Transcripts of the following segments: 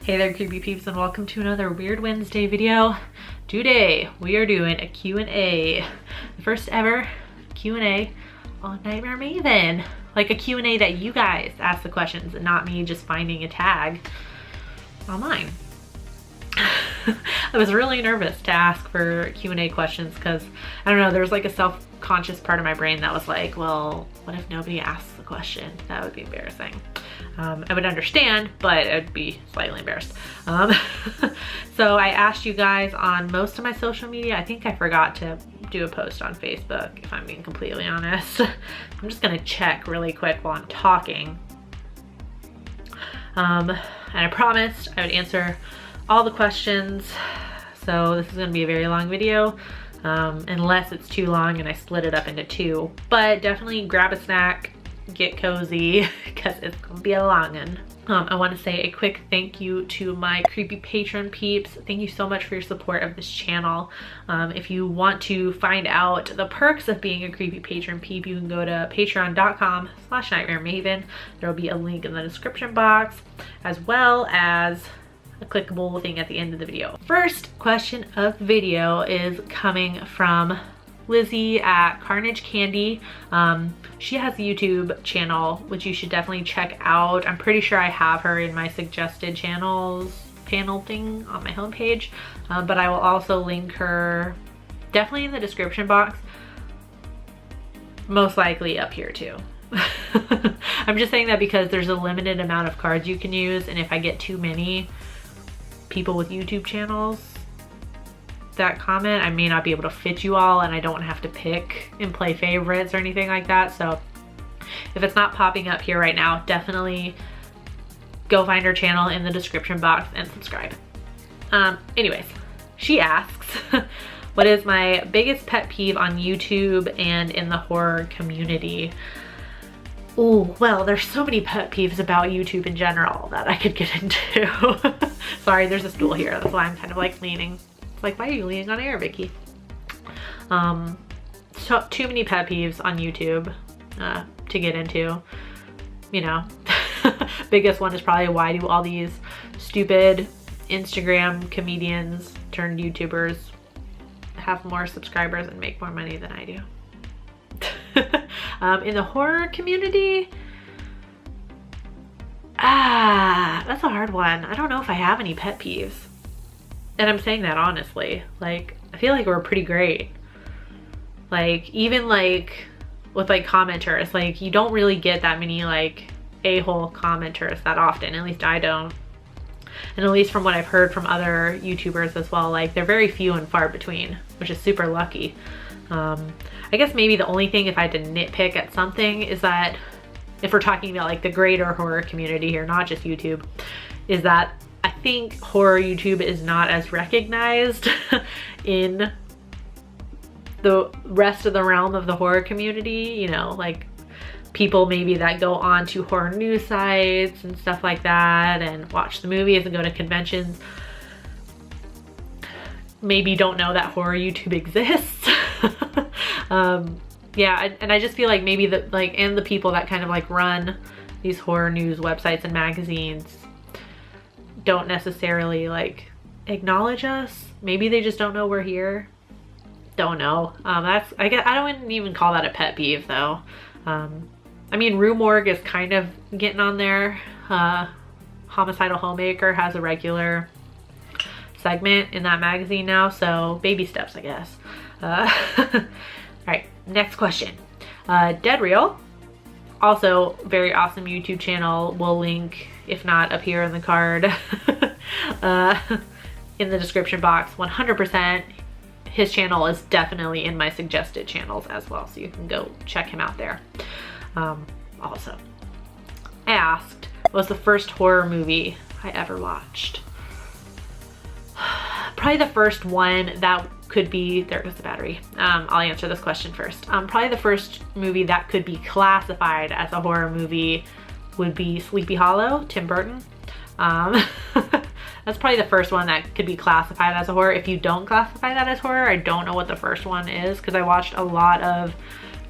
Hey there, creepy peeps, and welcome to another Weird Wednesday video. Today we are doing a Q&A, the first ever Q&A on Nightmare Maven. Like a Q&A that you guys ask the questions and not me just finding a tag online. I was really nervous to ask for Q&A questions because, I don't know, there was like a self-conscious part of my brain that was like, well, what if nobody asks the question? That would be embarrassing. I would understand, but I'd be slightly embarrassed. So I asked you guys on most of my social media. I think I forgot to do a post on Facebook, if I'm being completely honest. I'm just gonna check really quick while I'm talking. And I promised I would answer all the questions. So this is gonna be a very long video, unless it's too long and I split it up into two. But definitely grab a snack, get cozy, because it's gonna be a long one. I want to say a quick thank you to my creepy patron peeps. Thank you so much for your support of this channel. If you want to find out the perks of being a creepy patron peep, you can go to patreon.com/nightmaremaven. There will be a link in the description box, as well as a clickable thing at the end of the video. First question of the video is coming from Lizzie at Carnage Candy. She has a YouTube channel, which you should definitely check out. I'm pretty sure I have her in my suggested channels panel thing on my homepage, but I will also link her definitely in the description box, most likely up here too. I'm just saying that because there's a limited amount of cards you can use, and if I get too many people with YouTube channels that comment, I may not be able to fit you all, and I don't have to pick and play favorites or anything like that. So if it's not popping up here right now, definitely go find her channel in the description box and subscribe. Anyways, she asks, what is my biggest pet peeve on YouTube and in the horror community? Oh, well, there's so many pet peeves about YouTube in general that I could get into. Sorry, there's a stool here. That's why I'm kind of like leaning. It's like, why are you leaning on air, Vicky? So too many pet peeves on YouTube to get into. You know, biggest one is probably, why do all these stupid Instagram comedians turned YouTubers have more subscribers and make more money than I do? In the horror community, that's a hard one. I don't know if I have any pet peeves, and I'm saying that honestly. Like, I feel like we're pretty great. Like, even like with like commenters, like you don't really get that many like a-hole commenters that often, at least I don't. And at least from what I've heard from other YouTubers as well, like they're very few and far between, which is super lucky. I guess maybe the only thing, if I had to nitpick at something, is that if we're talking about like the greater horror community here, not just YouTube, is that I think horror YouTube is not as recognized in the rest of the realm of the horror community. You know, like people maybe that go on to horror news sites and stuff like that and watch the movies and go to conventions maybe don't know that horror YouTube exists. Yeah, and I just feel like maybe the and the people that kind of like run these horror news websites and magazines don't necessarily like acknowledge us. Maybe they just don't know we're here. Don't know. I guess I don't even call that a pet peeve though. I mean, Rue Morgue is kind of getting on there. Homicidal Homemaker has a regular segment in that magazine now, so baby steps, I guess. All right, next question. Dead Real, also very awesome YouTube channel. We'll link, if not up here in the card, in the description box. 100%. His channel is definitely in my suggested channels as well, so you can go check him out there. Also asked, what was the first horror movie I ever watched? Probably the first one that could be, there goes the battery. I'll answer this question first. Probably the first movie that could be classified as a horror movie would be Sleepy Hollow, Tim Burton. That's probably the first one that could be classified as a horror. If you don't classify that as horror, I don't know what the first one is, because I watched a lot of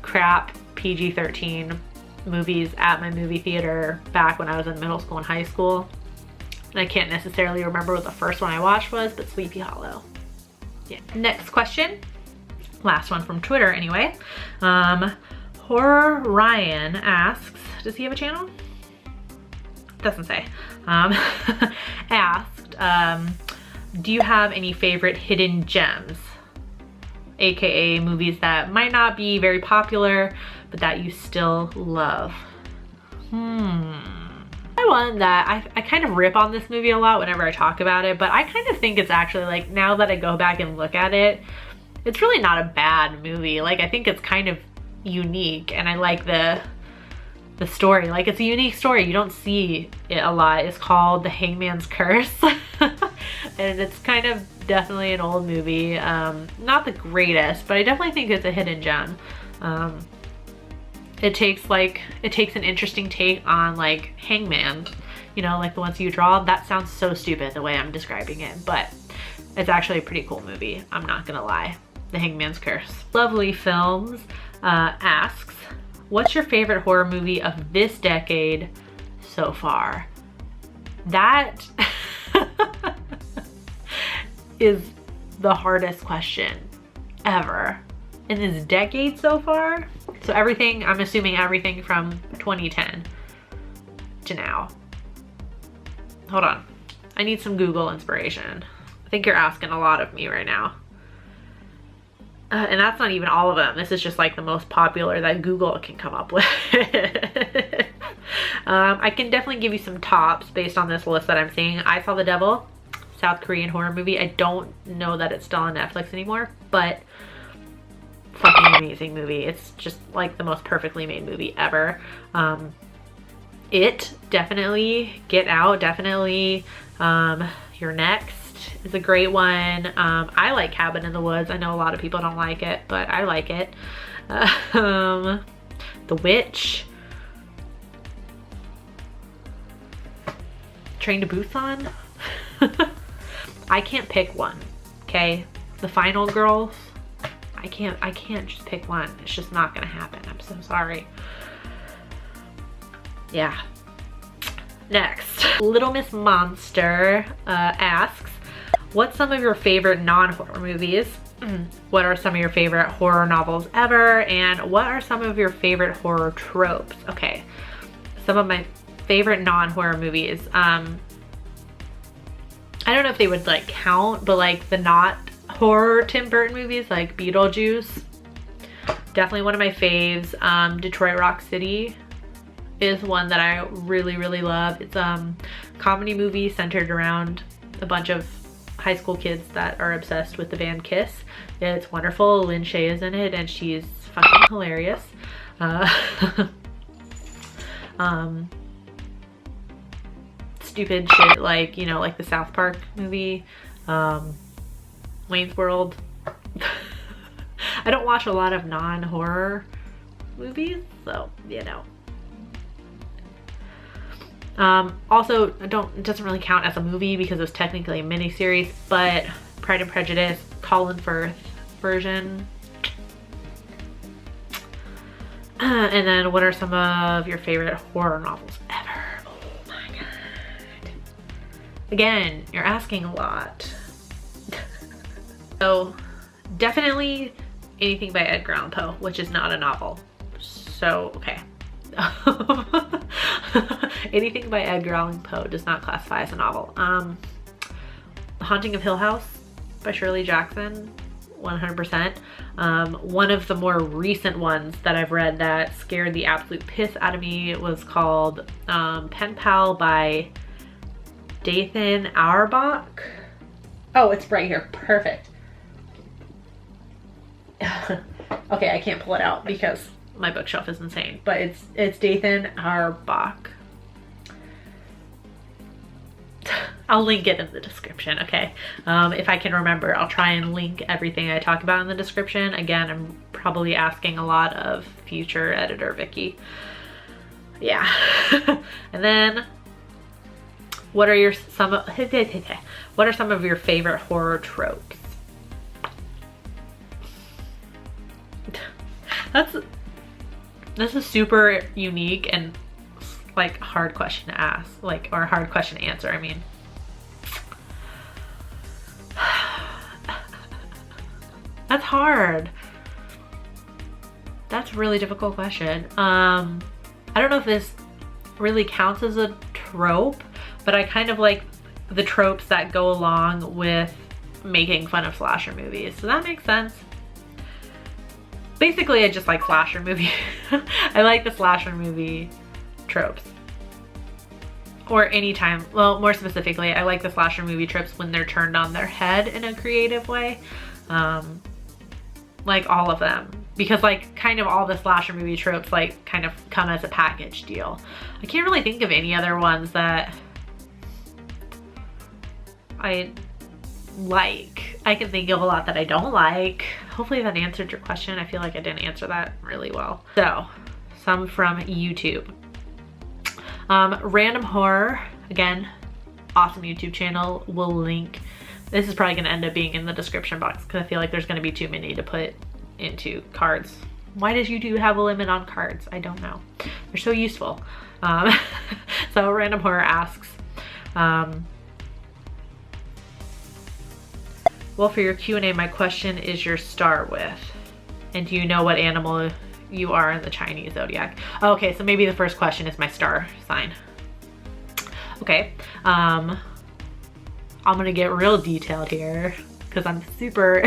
crap PG-13 movies at my movie theater back when I was in middle school and high school. I can't necessarily remember what the first one I watched was, but Sleepy Hollow. Yeah. Next question. Last one from Twitter anyway. Horror Ryan asks, does he have a channel? Doesn't say. Asked, do you have any favorite hidden gems? AKA movies that might not be very popular, but that you still love. One that I kind of rip on this movie a lot whenever I talk about it, but I kind of think it's actually, like, now that I go back and look at it, it's really not a bad movie. Like, I think it's kind of unique, and I like the story. Like, it's a unique story. You don't see it a lot. It's called The Hangman's Curse. And it's kind of definitely an old movie. Not the greatest, but I definitely think it's a hidden gem. It takes an interesting take on, like, hangman, you know, like the ones you draw. That sounds so stupid the way I'm describing it, but it's actually a pretty cool movie. I'm not gonna lie. The Hangman's Curse. Lovely Films asks, what's your favorite horror movie of this decade so far? That is the hardest question ever. In this decade so far? So everything, I'm assuming everything from 2010 to now. Hold on. I need some Google inspiration. I think you're asking a lot of me right now. And that's not even all of them. This is just like the most popular that Google can come up with. I can definitely give you some tops based on this list that I'm seeing. I Saw the Devil, South Korean horror movie. I don't know that it's still on Netflix anymore, but fucking amazing movie. It's just like the most perfectly made movie ever. It, definitely. Get Out, definitely. You're Next is a great one. I like Cabin in the Woods. I know a lot of people don't like it, but I like it. The Witch. Train to Busan. I can't pick one, okay? The Final Girls. I can't just pick one. It's just not gonna happen. I'm so sorry. Yeah. Next, Little Miss Monster asks, what's some of your favorite non-horror movies? What are some of your favorite horror novels ever? And what are some of your favorite horror tropes? Okay, some of my favorite non-horror movies. I don't know if they would like count, but like the not horror Tim Burton movies like Beetlejuice, definitely one of my faves. Detroit Rock City is one that I really, really love. It's a comedy movie centered around a bunch of high school kids that are obsessed with the band Kiss. It's wonderful. Lynn Shay is in it and she's fucking hilarious. Stupid shit like, you know, like the South Park movie, Wayne's World. I don't watch a lot of non-horror movies, so, you know. Also, it doesn't really count as a movie because it's technically a miniseries, but Pride and Prejudice, Colin Firth version. And then what are some of your favorite horror novels ever? Oh my god. Again, you're asking a lot. So definitely anything by Edgar Allan Poe, which is not a novel. So, okay. Anything by Edgar Allan Poe does not classify as a novel. The Haunting of Hill House by Shirley Jackson, 100%. One of the more recent ones that I've read that scared the absolute piss out of me was called Pen Pal by Dathan Auerbach. Oh, it's right here. Perfect. Okay, I can't pull it out because my bookshelf is insane, but it's Dathan Auerbach. I'll link it in the description, okay? If I can remember, I'll try and link everything I talk about in the description. Again, I'm probably asking a lot of future editor Vicky. Yeah. And then, what are some of your favorite horror tropes? That's a super unique and like hard question to ask, like, or a hard question to answer. I mean, That's hard. That's a really difficult question. I don't know if this really counts as a trope, but I kind of like the tropes that go along with making fun of slasher movies. So that makes sense. Basically, I just like slasher movie. I like the slasher movie tropes. Or anytime, well, more specifically, I like the slasher movie tropes when they're turned on their head in a creative way. Like all of them. Because like kind of all the slasher movie tropes like kind of come as a package deal. I can't really think of any other ones that I like. I can think of a lot that I don't like. Hopefully that answered your question. I feel like I didn't answer that really well. So, some from YouTube. Random Horror, again, awesome YouTube channel. We'll link. This is probably gonna end up being in the description box because I feel like there's gonna be too many to put into cards. Why does YouTube have a limit on cards? I don't know. They're so useful. So Random Horror asks, well, for your Q&A, my question is your star with, and do you know what animal you are in the Chinese zodiac? Okay, so maybe the first question is my star sign. Okay, I'm gonna get real detailed here because I'm super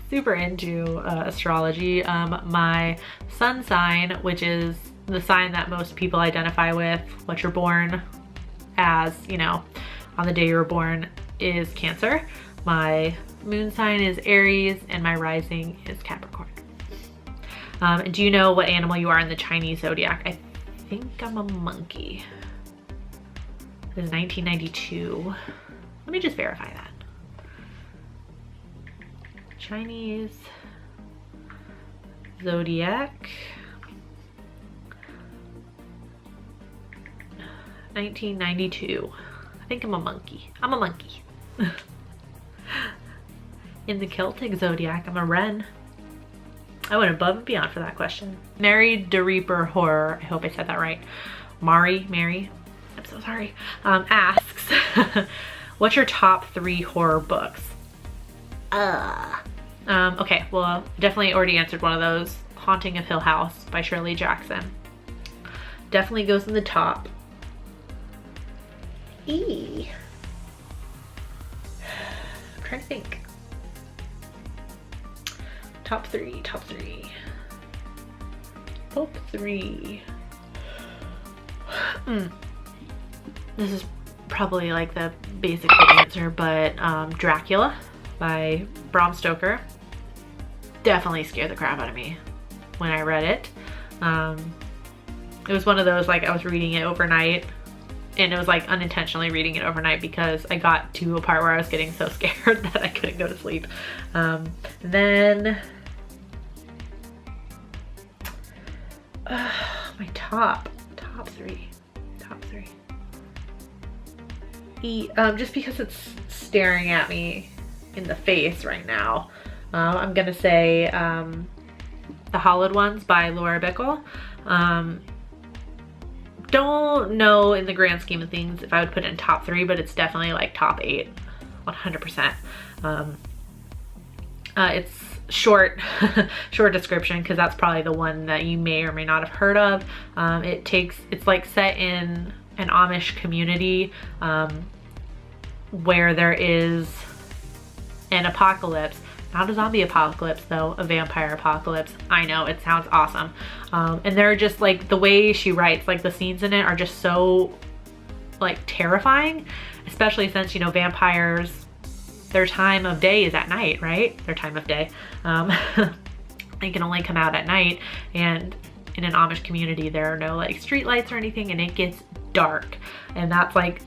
super into astrology. My sun sign, which is the sign that most people identify with, what you're born as, you know, on the day you were born, is Cancer. My moon sign is Aries, and my rising is Capricorn. Do you know what animal you are in the Chinese zodiac? I think I'm a monkey. It is 1992. Let me just verify that. Chinese zodiac. 1992. I think I'm a monkey. I'm a monkey. In the Celtic zodiac, I'm a wren. I went above and beyond for that question. Mary the Reaper Horror, I hope I said that right. Mary, I'm so sorry, asks, what's your top 3 horror books? Okay, well, definitely already answered one of those. Haunting of Hill House by Shirley Jackson. Definitely goes in the top. I'm trying to think. Top three. This is probably like the basic answer, but Dracula by Bram Stoker definitely scared the crap out of me when I read it. It was one of those, like, I was reading it overnight, and it was like unintentionally reading it overnight because I got to a part where I was getting so scared that I couldn't go to sleep. Then my top three. Just because it's staring at me in the face right now, I'm gonna say The Hollowed Ones by Laura Bickle. Don't know in the grand scheme of things if I would put it in top 3, but it's definitely like top 8, 100%. It's short description because that's probably the one that you may or may not have heard of. It's like set in an Amish community where there is an apocalypse. Not a zombie apocalypse though, a vampire apocalypse. I know, it sounds awesome. And they're just like, the way she writes, like the scenes in it are just so like terrifying, especially since, you know, vampires, their time of day is at night, right? Their time of day. They can only come out at night, and in an Amish community there are no like street lights or anything, and it gets dark. And that's like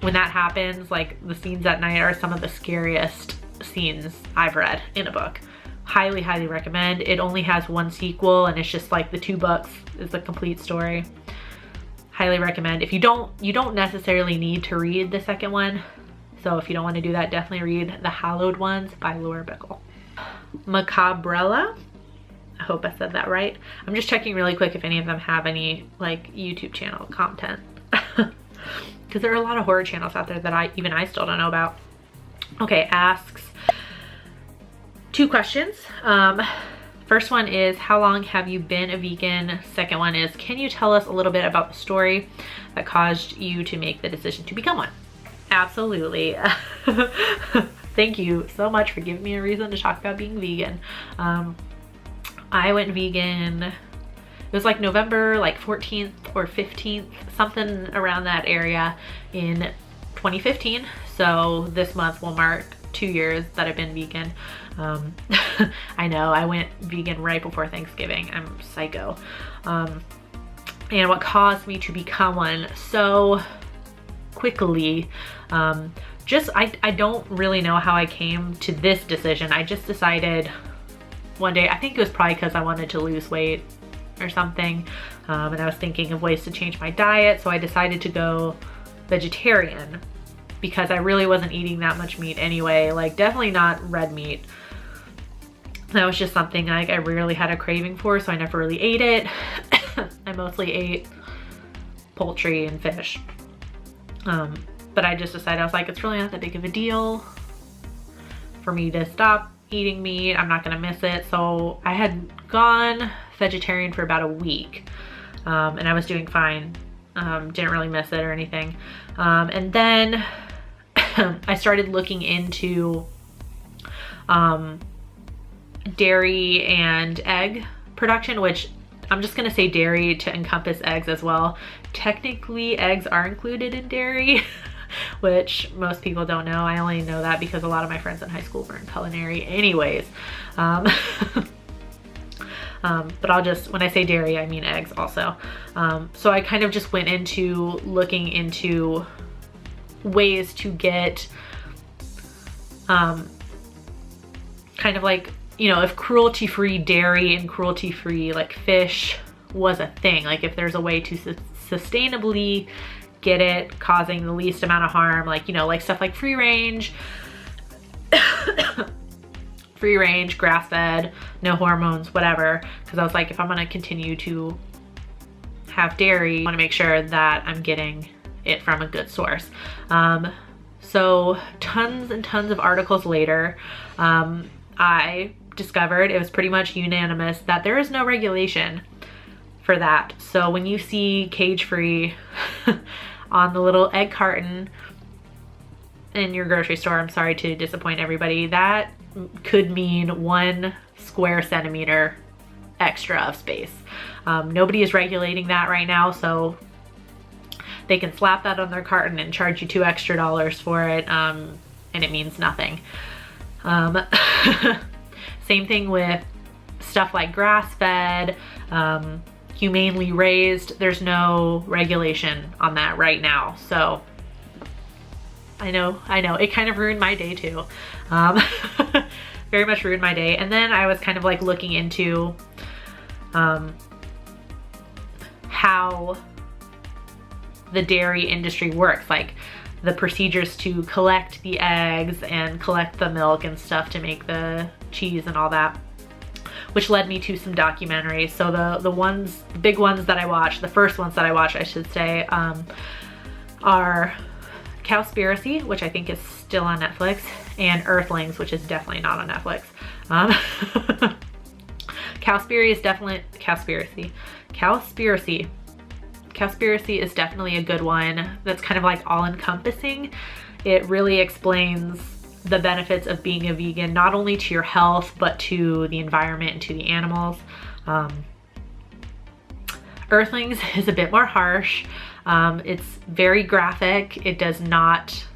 when that happens, like the scenes at night are some of the scariest scenes I've read in a book. Highly recommend. It only has 1 sequel, and it's just like the 2 books is the complete story. Highly recommend. If you don't necessarily need to read the second one, so if you don't want to do that, definitely read The Hallowed Ones by Laura Bickle. Macabrella, I hope I said that right. I'm just checking really quick if any of them have any like YouTube channel content, because there are a lot of horror channels out there that I still don't know about. Okay, asks, 2 questions. First one is, how long have you been a vegan? Second one is, can you tell us a little bit about the story that caused you to make the decision to become one? Absolutely. Thank you so much for giving me a reason to talk about being vegan. I went vegan, it was like November like 14th or 15th, something around that area in 2015. So this month will mark 2 years that I've been vegan. I know, I went vegan right before Thanksgiving. I'm psycho. And what caused me to become one so quickly, I don't really know how I came to this decision. I just decided one day, I think it was probably because I wanted to lose weight or something, and I was thinking of ways to change my diet, so I decided to go vegetarian because I really wasn't eating that much meat anyway, like definitely not red meat. That was just something like I rarely had a craving for, so I never really ate it. I mostly ate poultry and fish. But I just decided, I was like, it's really not that big of a deal for me to stop eating meat. I'm not gonna miss it. So I had gone vegetarian for about a week, and I was doing fine. Didn't really miss it or anything. And then I started looking into dairy and egg production, which I'm just gonna say dairy to encompass eggs as well. Technically, eggs are included in dairy, which most people don't know. I only know that because a lot of my friends in high school were in culinary anyways. But when I say dairy, I mean eggs also. So I kind of just went into looking into ways to get kind of like, you know, if cruelty-free dairy and cruelty-free like fish was a thing, like if there's a way to sustainably get it causing the least amount of harm, like, you know, like stuff like free range, grass-fed, no hormones, whatever. Because I was like, if I'm gonna continue to have dairy, I wanna make sure that I'm getting it from a good source. So tons and tons of articles later, I discovered, it was pretty much unanimous, that there is no regulation for that. So when you see cage-free on the little egg carton in your grocery store, I'm sorry to disappoint everybody, that could mean 1 square centimeter extra of space. Nobody is regulating that right now, so they can slap that on their carton and charge you $2 extra for it, and it means nothing. Same thing with stuff like grass-fed, humanely raised. There's no regulation on that right now. So I know, it kind of ruined my day too. Very much ruined my day. And then I was kind of like looking into how the dairy industry works, like the procedures to collect the eggs and collect the milk and stuff to make the cheese and all that, which led me to some documentaries. So the big ones that I watched, the first ones that I watched, I should say, are Cowspiracy, which I think is still on Netflix, and Earthlings, which is definitely not on Netflix. Cowspiracy is definitely a good one. That's kind of like all-encompassing. It really explains the benefits of being a vegan, not only to your health, but to the environment and to the animals. Earthlings is a bit more harsh. It's very graphic. It does not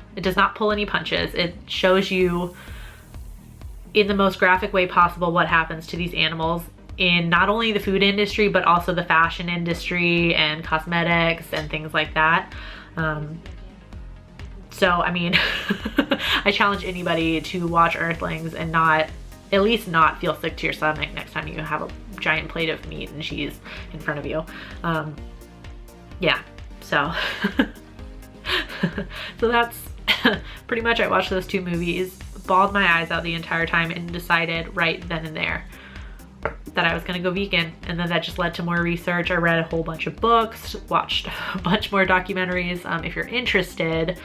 pull any punches. It shows you in the most graphic way possible what happens to these animals in not only the food industry, but also the fashion industry and cosmetics and things like that. So, I mean, I challenge anybody to watch Earthlings and at least not feel sick to your stomach next time you have a giant plate of meat and cheese in front of you. Yeah, so, so that's pretty much, I watched those 2 movies, bawled my eyes out the entire time, and decided right then and there that I was gonna go vegan. And then that just led to more research. I read a whole bunch of books, watched a bunch more documentaries. If you're interested,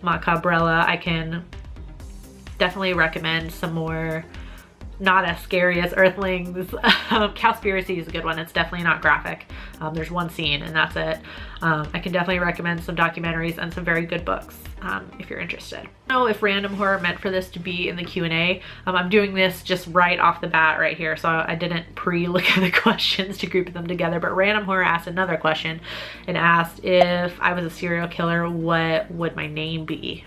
Macabrella, I can definitely recommend some more not as scary as Earthlings. Cowspiracy is a good one. It's definitely not graphic. There's one scene and that's it. I can definitely recommend some documentaries and some very good books if you're interested. I don't know if random horror meant for this to be in the Q&A. I'm doing this just right off the bat right here, so I didn't pre-look at the questions to group them together, but random horror asked another question and asked, if I was a serial killer, what would my name be?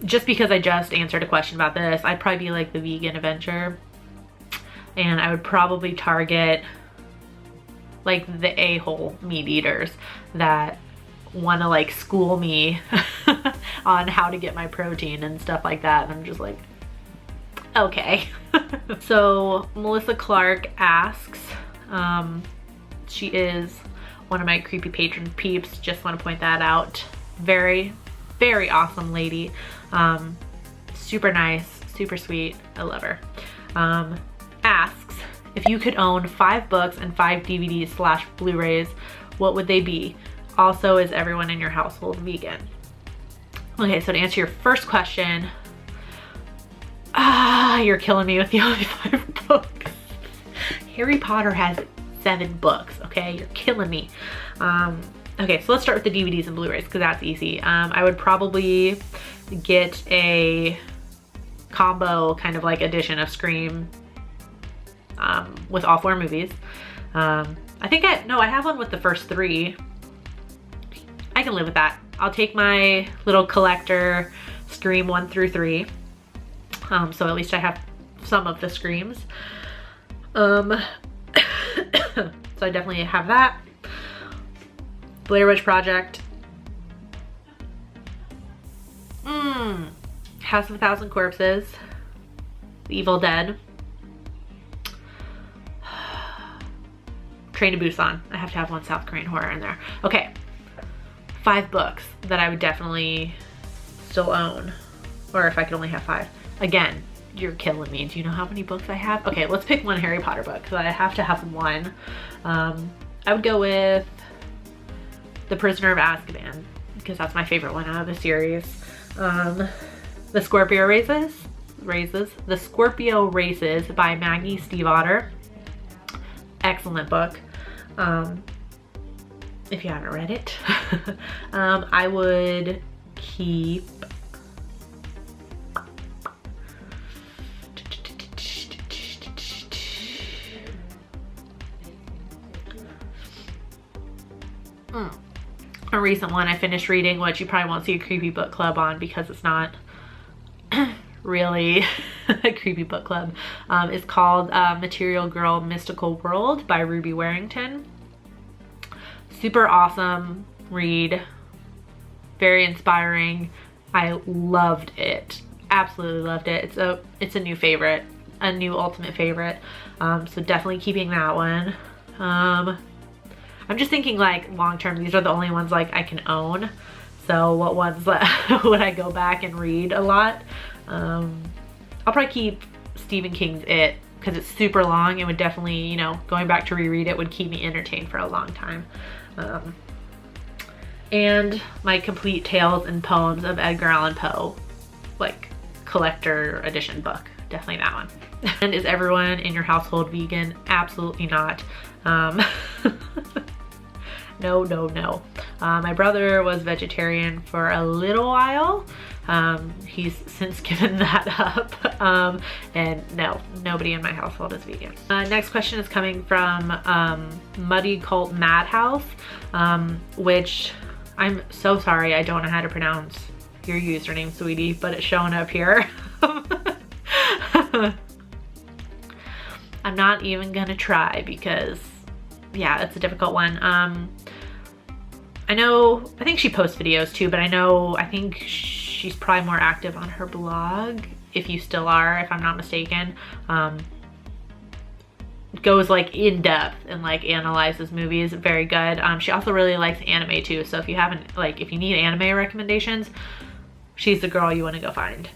Just because I just answered a question about this, I'd probably be like the vegan adventure, and I would probably target like the a-hole meat eaters that want to like school me on how to get my protein and stuff like that, and I'm just like, okay. So Melissa Clark asks, she is one of my creepy patron peeps, just want to point that out. Very awesome lady. Super nice, super sweet. I love her. Asks, if you could own 5 books and 5 DVDs / Blu-rays, what would they be? Also, is everyone in your household vegan? Okay, so to answer your first question, you're killing me with the only 5 books. Harry Potter has 7 books, okay? You're killing me. Okay, so let's start with the DVDs and Blu-rays because that's easy. I would probably get a combo kind of like edition of Scream with all 4 movies. I think I have one with the first 3. I can live with that. I'll take my little collector Scream 1 through 3. So at least I have some of the Screams. So I definitely have that. Blair Witch Project. House of a Thousand Corpses. The Evil Dead. Train to Busan. I have to have one South Korean horror in there. Okay. 5 books that I would definitely still own. Or if I could only have 5. Again, you're killing me. Do you know how many books I have? Okay, let's pick one Harry Potter book because I have to have one. I would go with The Prisoner of Azkaban because that's my favorite one out of the series. The Scorpio Races by Maggie Stiefvater. Excellent book. If you haven't read it. I would keep a recent one I finished reading, which you probably won't see a creepy book club on because it's not really a creepy book club. It's called Material Girl Mystical World by Ruby Warrington. Super awesome read, very inspiring. I loved it, absolutely loved it. It's a new favorite, a new ultimate favorite. So definitely keeping that one. I'm just thinking like long term, these are the only ones like I can own. So what ones would I go back and read a lot? I'll probably keep Stephen King's It because it's super long. It would definitely, you know, going back to reread it would keep me entertained for a long time. And my complete tales and poems of Edgar Allan Poe, like collector edition book. Definitely that one. And is everyone in your household vegan? Absolutely not. No. My brother was vegetarian for a little while. He's since given that up. And no, nobody in my household is vegan. Next question is coming from Muddy Cult Madhouse, which I'm so sorry, I don't know how to pronounce your username, sweetie, but it's showing up here. I'm not even gonna try because yeah, it's a difficult one. I think she posts videos too, but I think she's probably more active on her blog, if you still are, if I'm not mistaken. Goes like in depth and like analyzes movies. Very good. She also really likes anime too, so if you haven't, like, if you need anime recommendations, she's the girl you want to go find.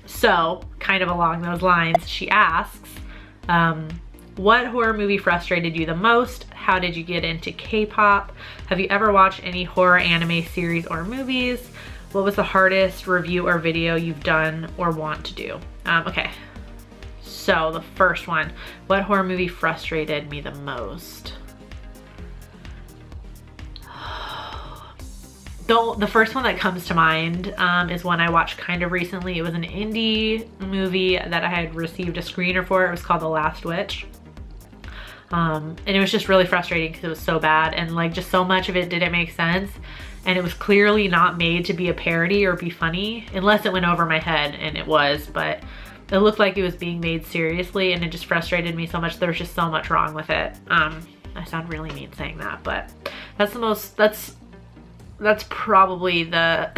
So kind of along those lines, she asks, what horror movie frustrated you the most? How did you get into K-pop? Have you ever watched any horror anime series or movies? What was the hardest review or video you've done or want to do? Okay, so the first one, what horror movie frustrated me the most? The first one that comes to mind is one I watched kind of recently. It was an indie movie that I had received a screener for. It was called The Last Witch. And it was just really frustrating because it was so bad, and like just so much of it didn't make sense, and it was clearly not made to be a parody or be funny, unless it went over my head, and it was, but it looked like it was being made seriously, and it just frustrated me so much. There was just so much wrong with it. I sound really mean saying that, but that's probably the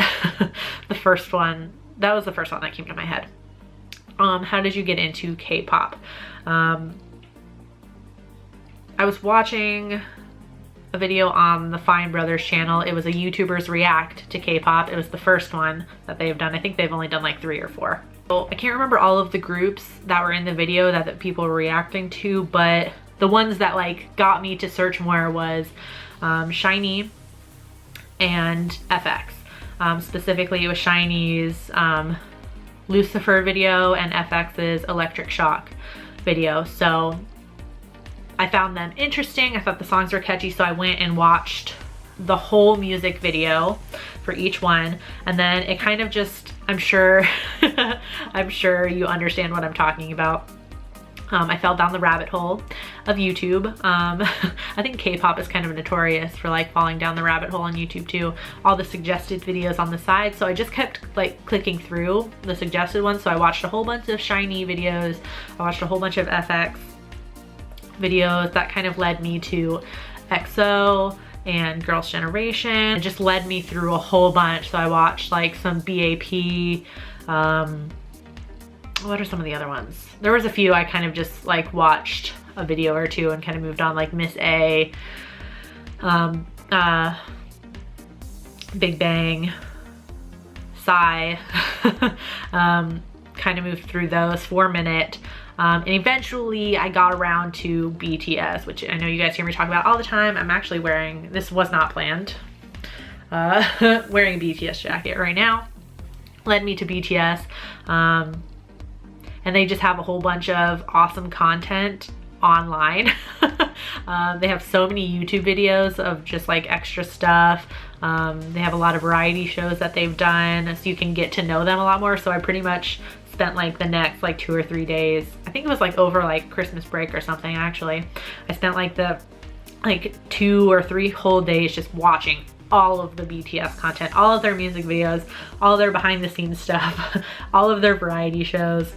the first one. That was the first one that came to my head. How did you get into K-pop? I was watching a video on the Fine Brothers channel. It was a YouTuber's react to K-pop. It was the first one that they've done. I think they've only done like 3 or 4. So I can't remember all of the groups that were in the video that people were reacting to, but the ones that like got me to search more was SHINee and FX. Specifically, it was SHINee's Lucifer video and FX's Electric Shock video. So I found them interesting. I thought the songs were catchy, so I went and watched the whole music video for each one, and then it kind of just, I'm sure I'm sure you understand what I'm talking about. I fell down the rabbit hole of YouTube. I think K-pop is kind of notorious for like falling down the rabbit hole on YouTube too. All the suggested videos on the side. So I just kept like clicking through the suggested ones. So I watched a whole bunch of SHINee videos. I watched a whole bunch of FX videos. That kind of led me to EXO and Girls' Generation. It just led me through a whole bunch. So I watched like some BAP, what are some of the other ones? There was a few I kind of just like watched a video or two and kind of moved on, like Miss A, Big Bang, Psy, kind of moved through those, 4 Minute. And eventually I got around to BTS, which I know you guys hear me talk about all the time. I'm actually wearing, this was not planned, wearing a BTS jacket right now. Led me to BTS. And they just have a whole bunch of awesome content online. They have so many YouTube videos of just like extra stuff. They have a lot of variety shows that they've done, so you can get to know them a lot more. So I pretty much spent like the next like 2 or 3 days, I think it was like over like Christmas break or something actually. I spent like the 2 or 3 whole days just watching all of the BTS content, all of their music videos, all their behind the scenes stuff, all of their variety shows.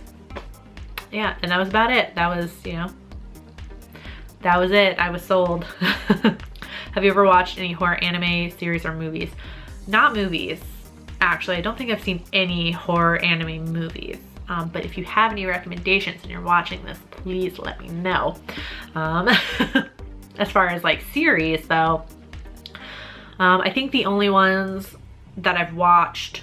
Yeah, and that was about it. That was, you know, that was it. I was sold. Have you ever watched any horror anime series or movies? Not movies, actually. I don't think I've seen any horror anime movies. But if you have any recommendations and you're watching this, please let me know. As far as like series though, I think the only ones that I've watched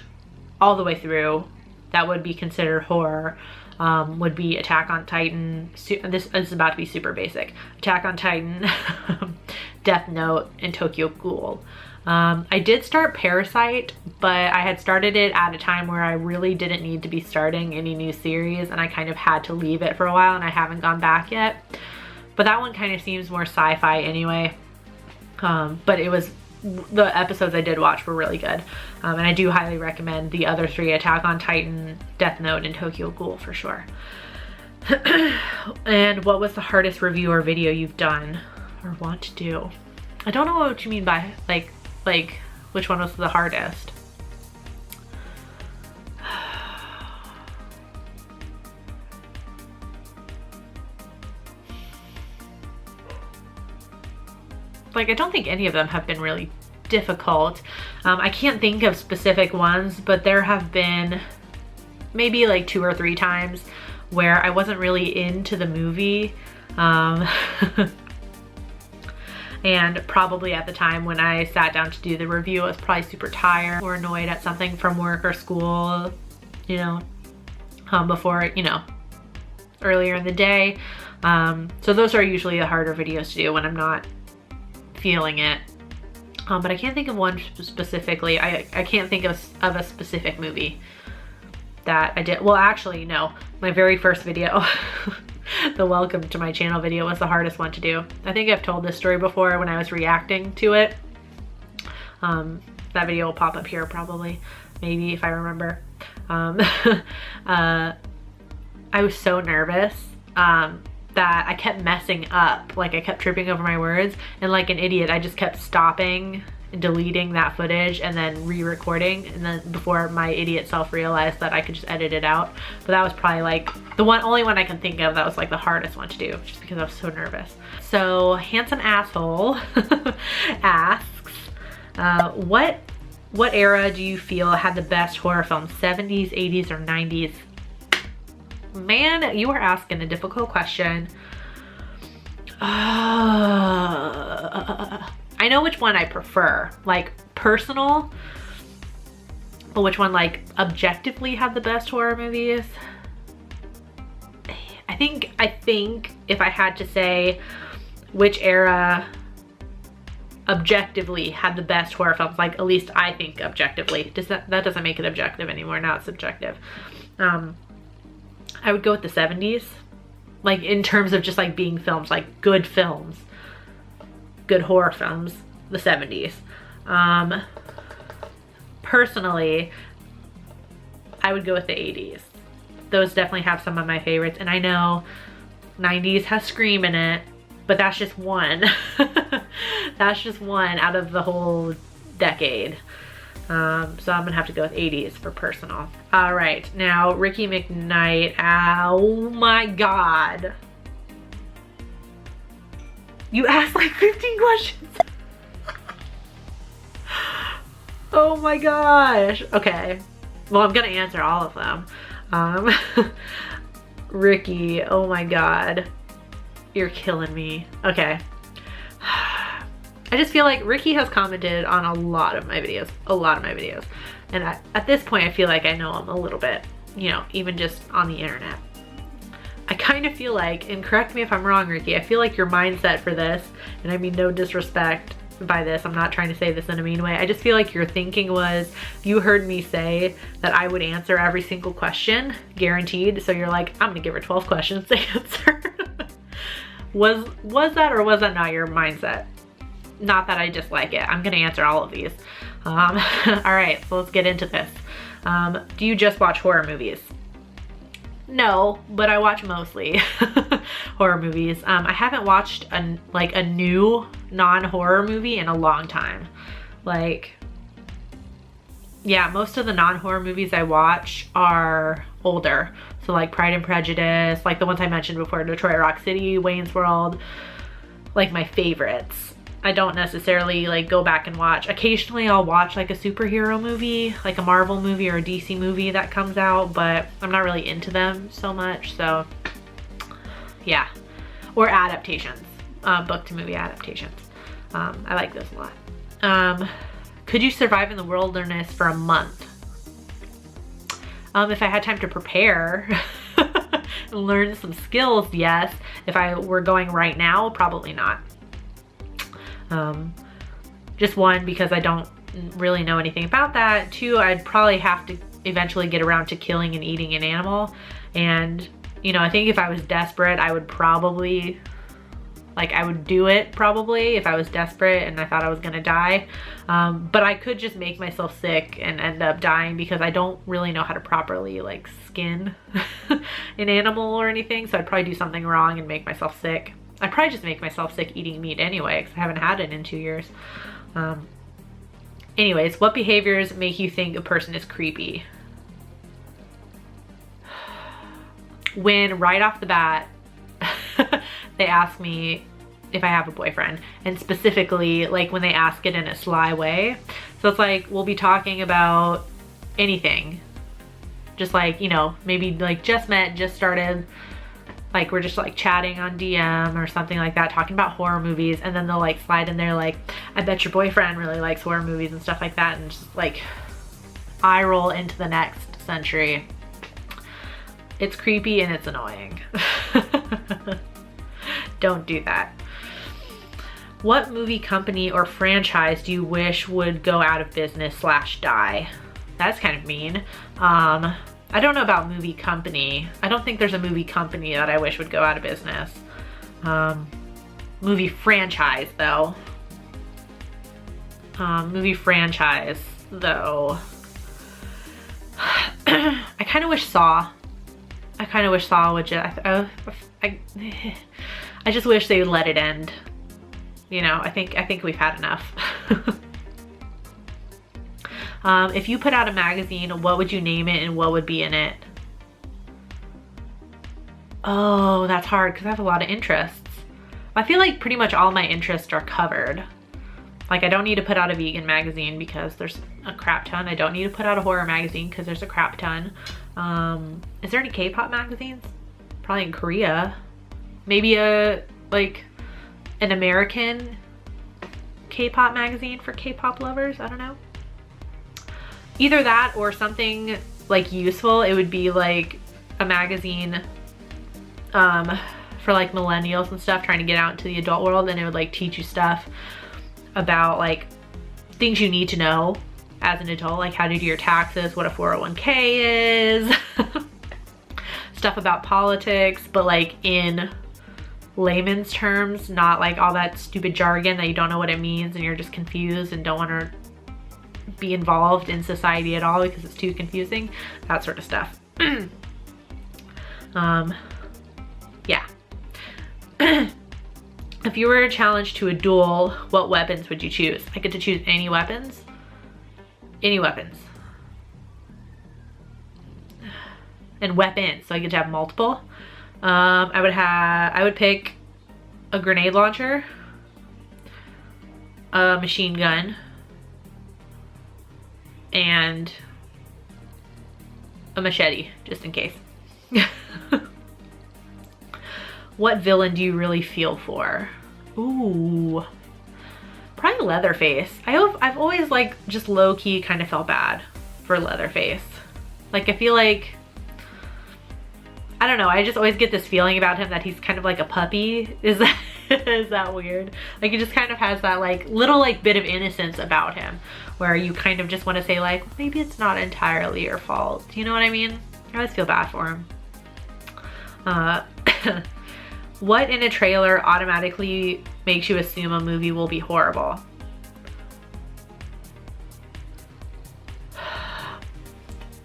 all the way through that would be considered horror would be Attack on Titan. This is about to be super basic. Attack on Titan, Death Note, and Tokyo Ghoul. I did start Parasite, but I had started it at a time where I really didn't need to be starting any new series, and I kind of had to leave it for a while, and I haven't gone back yet. But that one kind of seems more sci-fi anyway. But it was, the episodes I did watch were really good. And I do highly recommend the other 3, Attack on Titan, Death Note, and Tokyo Ghoul for sure. And what was the hardest review or video you've done or want to do? I don't know what you mean by like which one was the hardest. Like, I don't think any of them have been really difficult. I can't think of specific ones, but there have been maybe like 2 or 3 times where I wasn't really into the movie. And probably at the time when I sat down to do the review, I was probably super tired or annoyed at something from work or school, you know, before, you know, earlier in the day. So those are usually the harder videos to do when I'm not feeling it. But I can't think of one specifically. I can't think of a specific movie that I did. Well, actually, no. My very first video, the welcome to my channel video, was the hardest one to do. I think I've told this story before when I was reacting to it. That video will pop up here probably, maybe, if I remember. I was so nervous that I kept messing up. Like, I kept tripping over my words, and like an idiot, I just kept stopping, deleting that footage, and then re-recording, and then before my idiot self realized that I could just edit it out. But that was probably like the only one I can think of that was like the hardest one to do, just because I was so nervous. So Handsome Asshole asks, what era do you feel had the best horror films, 70s, 80s, or 90s? Man, you are asking a difficult question. I know which one I prefer, like personal, but which one like objectively had the best horror movies? I think if I had to say which era objectively had the best horror films, like at least I think objectively, that doesn't make it objective anymore, now it's subjective. I would go with the 70s, like in terms of just like being films, like good films, good horror films, the 70s. Personally, I would go with the 80s. Those definitely have some of my favorites, and I know 90s has Scream in it, but that's just one. That's just one out of the whole decade. So I'm gonna have to go with 80s for personal. All right, now Ricky McKnight. Oh my God. You asked like 15 questions. Oh my gosh. Okay, well, I'm gonna answer all of them. Ricky, oh my God. You're killing me. Okay. I just feel like Ricky has commented on a lot of my videos, and at this point I feel like I know him a little bit, you know, even just on the internet. I kind of feel like, and correct me if I'm wrong, Ricky, I feel like your mindset for this, and I mean no disrespect by this, I'm not trying to say this in a mean way, I just feel like your thinking was, you heard me say that I would answer every single question, guaranteed, so you're like, I'm gonna give her 12 questions to answer. Was that, or was that not your mindset? Not that I dislike it. I'm gonna answer all of these. All right, so let's get into this. Do you just watch horror movies? No, but I watch mostly horror movies. I haven't watched a new non-horror movie in a long time. Like, yeah, most of the non-horror movies I watch are older. So like Pride and Prejudice, like the ones I mentioned before, Detroit Rock City, Wayne's World, like my favorites. I don't necessarily like go back and watch. Occasionally I'll watch like a superhero movie, like a Marvel movie or a DC movie that comes out, but I'm not really into them so much, so yeah. Or adaptations, book to movie adaptations. I like those a lot. Could you survive in the wilderness for a month? If I had time to prepare and learn some skills, yes. If I were going right now, probably not. Just one, because I don't really know anything about that. Two, I'd probably have to eventually get around to killing and eating an animal. And, you know, I think if I was desperate, I would probably, like, I would do it probably if I was desperate and I thought I was gonna die. But I could just make myself sick and end up dying, because I don't really know how to properly like skin an animal or anything. So I'd probably do something wrong and make myself sick. I'd probably just make myself sick eating meat anyway, because I haven't had it in 2 years. Anyways, what behaviors make you think a person is creepy? When right off the bat, they ask me if I have a boyfriend, and specifically like when they ask it in a sly way. So it's like, we'll be talking about anything. Just like, you know, maybe like just met, just started, like we're just like chatting on DM or something like that, talking about horror movies, and then they'll like slide in there like, I bet your boyfriend really likes horror movies and stuff like that, and just like eye roll into the next century. It's creepy and it's annoying. Don't do that. What movie company or franchise do you wish would go out of business / die? That's kind of mean. I don't know about movie company. I don't think there's a movie company that I wish would go out of business. Movie franchise though. Movie franchise though. I kind of wish Saw. I kind of wish Saw would just, I just wish they would let it end. You know, I think we've had enough. If you put out a magazine, what would you name it and what would be in it? Oh, that's hard because I have a lot of interests. I feel like pretty much all my interests are covered. Like I don't need to put out a vegan magazine because there's a crap ton. I don't need to put out a horror magazine because there's a crap ton. Is there any K-pop magazines? Probably in Korea. Maybe like an American K-pop magazine for K-pop lovers. I don't know. Either that or something like useful. It would be like a magazine for like millennials and stuff trying to get out into the adult world, and it would like teach you stuff about like things you need to know as an adult, like how to do your taxes, what a 401k is, stuff about politics, but like in layman's terms, not like all that stupid jargon that you don't know what it means and you're just confused and don't want to be involved in society at all because it's too confusing, that sort of stuff. Yeah. If you were challenged to a duel, what weapons would you choose? I get to choose any weapons? Any weapons. And weapons, so I get to have multiple. I would pick a grenade launcher, a machine gun, and a machete, just in case. What villain do you really feel for? Ooh, probably Leatherface. I've always like just low-key kind of felt bad for Leatherface. Like I feel like, I don't know, I just always get this feeling about him that he's kind of like a puppy. Is that weird? Like he just kind of has that like little like bit of innocence about him where you kind of just want to say like, maybe it's not entirely your fault. You know what I mean? I always feel bad for him. What in a trailer automatically makes you assume a movie will be horrible?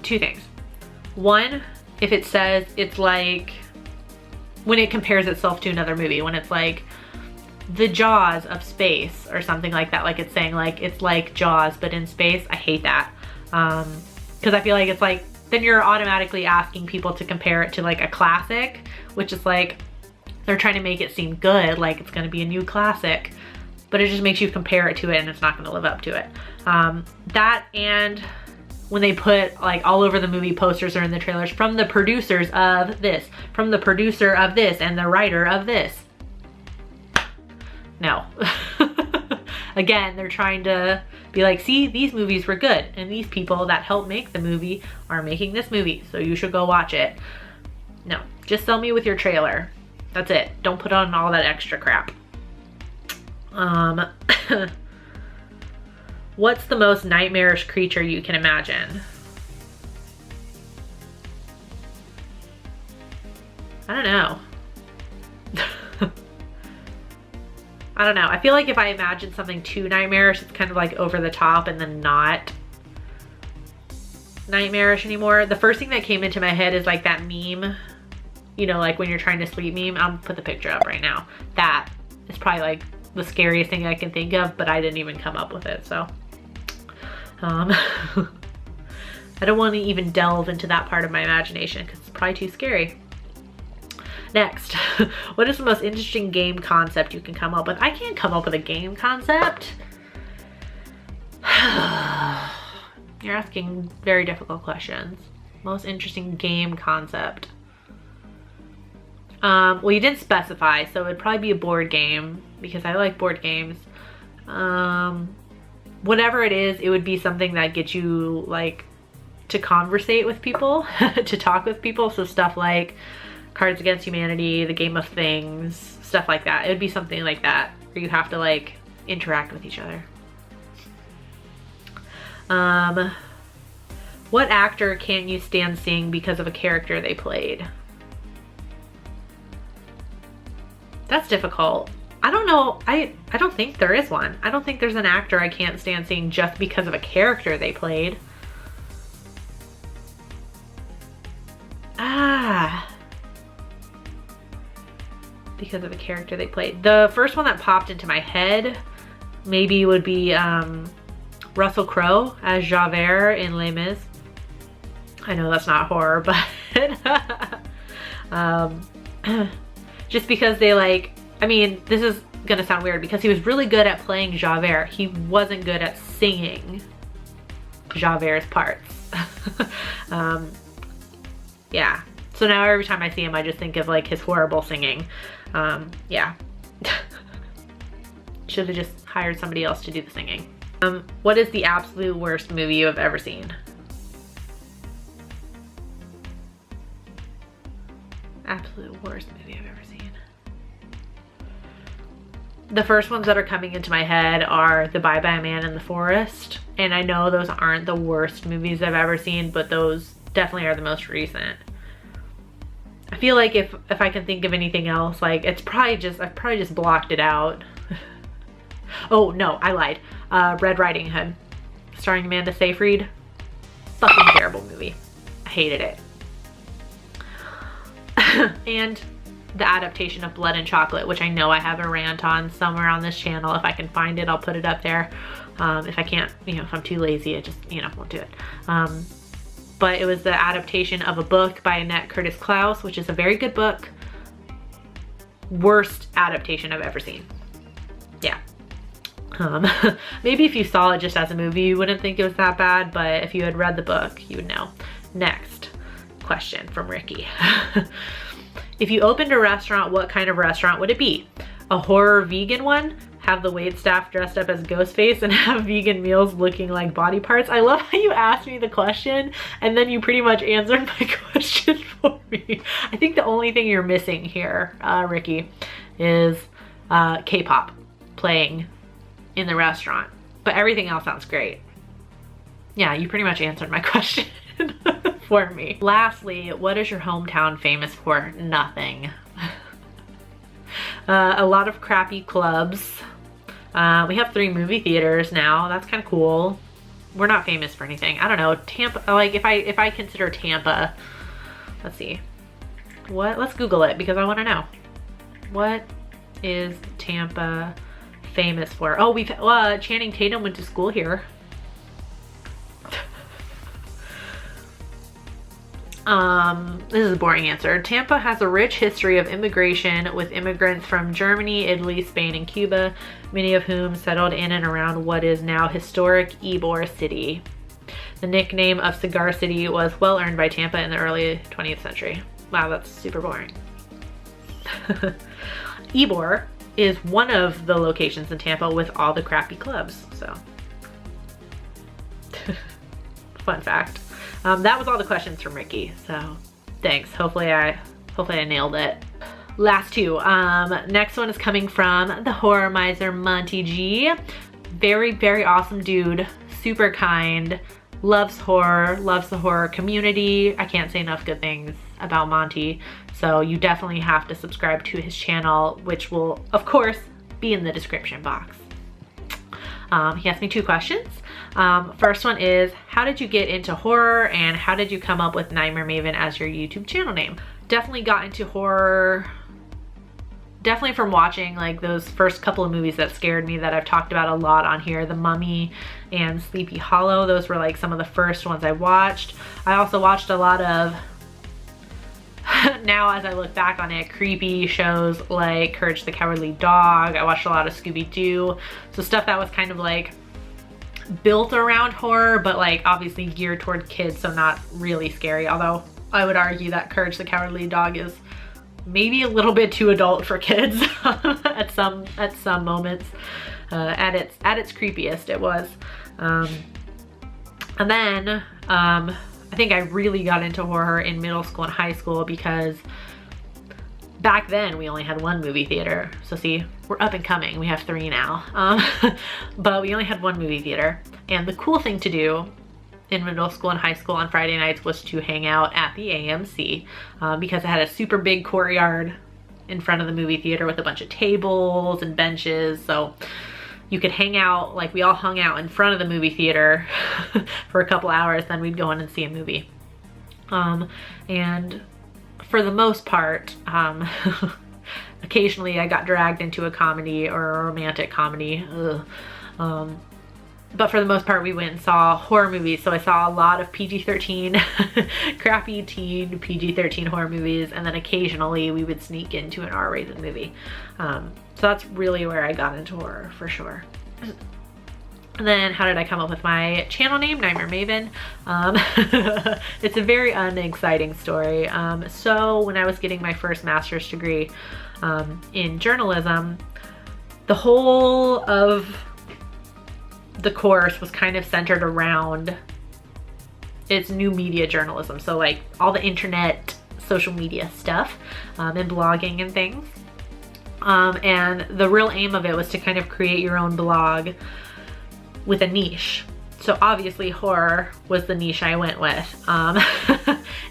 Two things. One, if it says it's like, when it compares itself to another movie, when it's like the Jaws of space or something like that, like it's saying like it's like Jaws but in space. I hate that because I feel like it's like then you're automatically asking people to compare it to like a classic, which is like they're trying to make it seem good, like it's going to be a new classic, but it just makes you compare it to it and it's not going to live up to it. That, and when they put like all over the movie posters or in the trailers from the producers of this, from the producer of this, and the writer of this. No. Again, they're trying to be like, see, these movies were good and these people that helped make the movie are making this movie, so you should go watch it. No, just sell me with your trailer. That's it. Don't put on all that extra crap. What's the most nightmarish creature you can imagine? I don't know. I don't know. I feel like if I imagine something too nightmarish, it's kind of like over the top and then not nightmarish anymore. The first thing that came into my head is like that meme, you know, like when you're trying to sleep meme. I'll put the picture up right now. That is probably like the scariest thing I can think of, but I didn't even come up with it, so. I don't want to even delve into that part of my imagination because it's probably too scary. Next, what is the most interesting game concept you can come up with? I can't come up with a game concept. You're asking very difficult questions. Most interesting game concept. Well, you didn't specify, so it'd probably be a board game because I like board games. Whatever it is, it would be something that gets you like to conversate with people, to talk with people. So stuff like Cards Against Humanity, the Game of Things, stuff like that. It would be something like that. where you have to like interact with each other. What actor can't you stand seeing because of a character they played? That's difficult. I don't know. I don't think there is one. I don't think there's an actor I can't stand seeing just because of a character they played. Because of a character they played. The first one that popped into my head maybe would be Russell Crowe as Javert in Les Mis. I know that's not horror, but just because they like, I mean, this is gonna sound weird because he was really good at playing Javert. He wasn't good at singing Javert's parts. Yeah. So now every time I see him, I just think of like his horrible singing. Yeah. Should have just hired somebody else to do the singing. What is the absolute worst movie you have ever seen? Absolute worst movie I've ever seen. The first ones that are coming into my head are The Bye Bye Man and The Forest. And I know those aren't the worst movies I've ever seen, but those definitely are the most recent. I feel like if I can think of anything else, like I've probably just blocked it out. Oh no, I lied. Red Riding Hood, starring Amanda Seyfried. Fucking terrible movie. I hated it. And the adaptation of Blood and Chocolate, which I know I have a rant on somewhere on this channel. If I can find it, I'll put it up there. If I can't, if I'm too lazy, I just, won't do it. But it was the adaptation of a book by Annette Curtis Klaus, which is a very good book. Worst adaptation I've ever seen. Yeah. Maybe if you saw it just as a movie, you wouldn't think it was that bad, but if you had read the book, you would know. Next question from Ricky. If you opened a restaurant, what kind of restaurant would it be? A horror vegan one? Have the waitstaff dressed up as Ghostface and have vegan meals looking like body parts? I love how you asked me the question and then you pretty much answered my question for me. I think the only thing you're missing here, Ricky, is K-pop playing in the restaurant. But everything else sounds great. Yeah, you pretty much answered my question for me. Lastly, what is your hometown famous for? Nothing. A lot of crappy clubs. We have 3 movie theaters now. That's kind of cool. We're not famous for anything. I don't know. Tampa, like if I consider Tampa, let's see. Let's Google it because I want to know. What is Tampa famous for? Oh, Channing Tatum went to school here. This is a boring answer. Tampa has a rich history of immigration with immigrants from Germany, Italy, Spain, and Cuba, many of whom settled in and around what is now historic Ybor City. The nickname of Cigar City was well earned by Tampa in the early 20th century. Wow, that's super boring. Ybor is one of the locations in Tampa with all the crappy clubs, so. Fun fact. That was all the questions from Ricky, so thanks. Hopefully I nailed it. Last 2. Next one is coming from the Horror Miser Monty G. Very, very awesome dude. Super kind. Loves horror. Loves the horror community. I can't say enough good things about Monty. So you definitely have to subscribe to his channel, which will, of course, be in the description box. He asked me 2 questions. First one is, how did you get into horror and how did you come up with Nightmare Maven as your YouTube channel name? Definitely got into horror, definitely from watching like those first couple of movies that scared me that I've talked about a lot on here, The Mummy and Sleepy Hollow. Those were like some of the first ones I watched. I also watched a lot of, now as I look back on it, creepy shows like Courage the Cowardly Dog. I watched a lot of Scooby-Doo. So stuff that was kind of like built around horror, but like obviously geared toward kids, so not really scary. Although I would argue that Courage the Cowardly Dog is maybe a little bit too adult for kids at some moments. At its creepiest it was. And then I think I really got into horror in middle school and high school because back then we only had one movie theater. So see, we're up and coming. We have 3 now. But we only had one movie theater. And the cool thing to do in middle school and high school on Friday nights was to hang out at the AMC because it had a super big courtyard in front of the movie theater with a bunch of tables and benches. So you could hang out, like we all hung out in front of the movie theater for a couple hours, then we'd go in and see a movie. And for the most part, occasionally I got dragged into a comedy or a romantic comedy. But for the most part, we went and saw horror movies. So I saw a lot of PG-13, crappy teen PG-13 horror movies. And then occasionally we would sneak into an R-rated movie. So that's really where I got into horror for sure. And then how did I come up with my channel name, Nightmare Maven? It's a very unexciting story. So when I was getting my first master's degree in journalism, the whole of the course was kind of centered around its new media journalism. So like all the internet, social media stuff, and blogging and things. And the real aim of it was to kind of create your own blog with a niche. So obviously horror was the niche I went with. And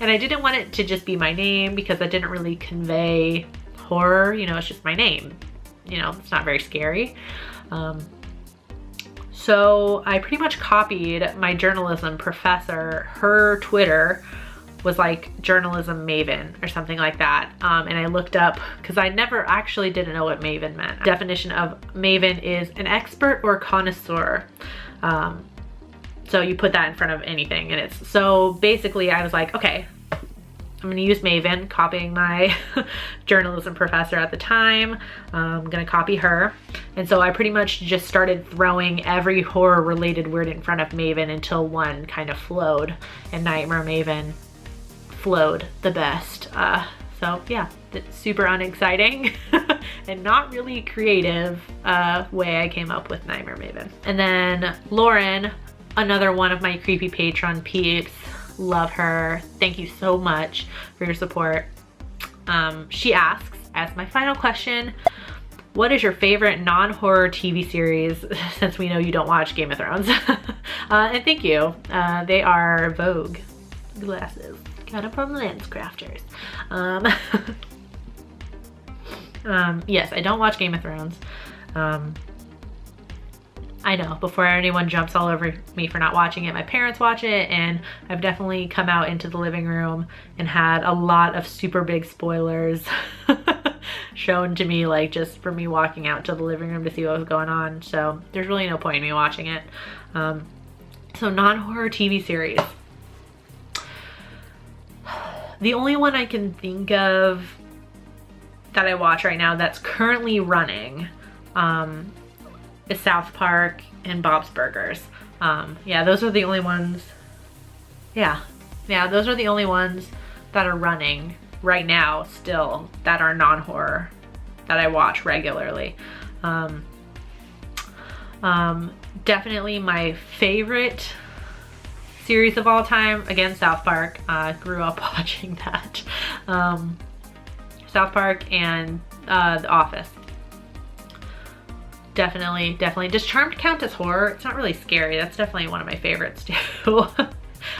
I didn't want it to just be my name because that didn't really convey horror. You know, it's just my name. You know, it's not very scary. So I pretty much copied my journalism professor. Her Twitter was like journalism maven or something like that. And I looked up, because I never actually didn't know what maven meant. Definition of maven is an expert or connoisseur. So you put that in front of anything, and it's, so basically I was like, okay, I'm gonna use Maven, copying my journalism professor at the time. I'm gonna copy her. And so I pretty much just started throwing every horror related word in front of Maven until one kind of flowed, and Nightmare Maven flowed the best. So yeah, it's super unexciting and not really creative way I came up with Nightmare Maven. And then Lauren, another one of my creepy patron peeps, love her. Thank you so much for your support. She asks, as my final question, what is your favorite non-horror TV series, since we know you don't watch Game of Thrones? And thank you. They are Vogue glasses. Got them from Lens Crafters. Yes, I don't watch Game of Thrones. I know, before anyone jumps all over me for not watching it, my parents watch it, and I've definitely come out into the living room and had a lot of super big spoilers shown to me, like just for me walking out to the living room to see what was going on. So there's really no point in me watching it. So non-horror TV series. The only one I can think of that I watch right now that's currently running is South Park and Bob's Burgers. Yeah, those are the only ones. Yeah, those are the only ones that are running right now still that are non-horror that I watch regularly. Definitely my favorite series of all time, again, South Park. Grew up watching that. South Park and The Office. Definitely. Does Charmed count as horror? It's not really scary. That's definitely one of my favorites too.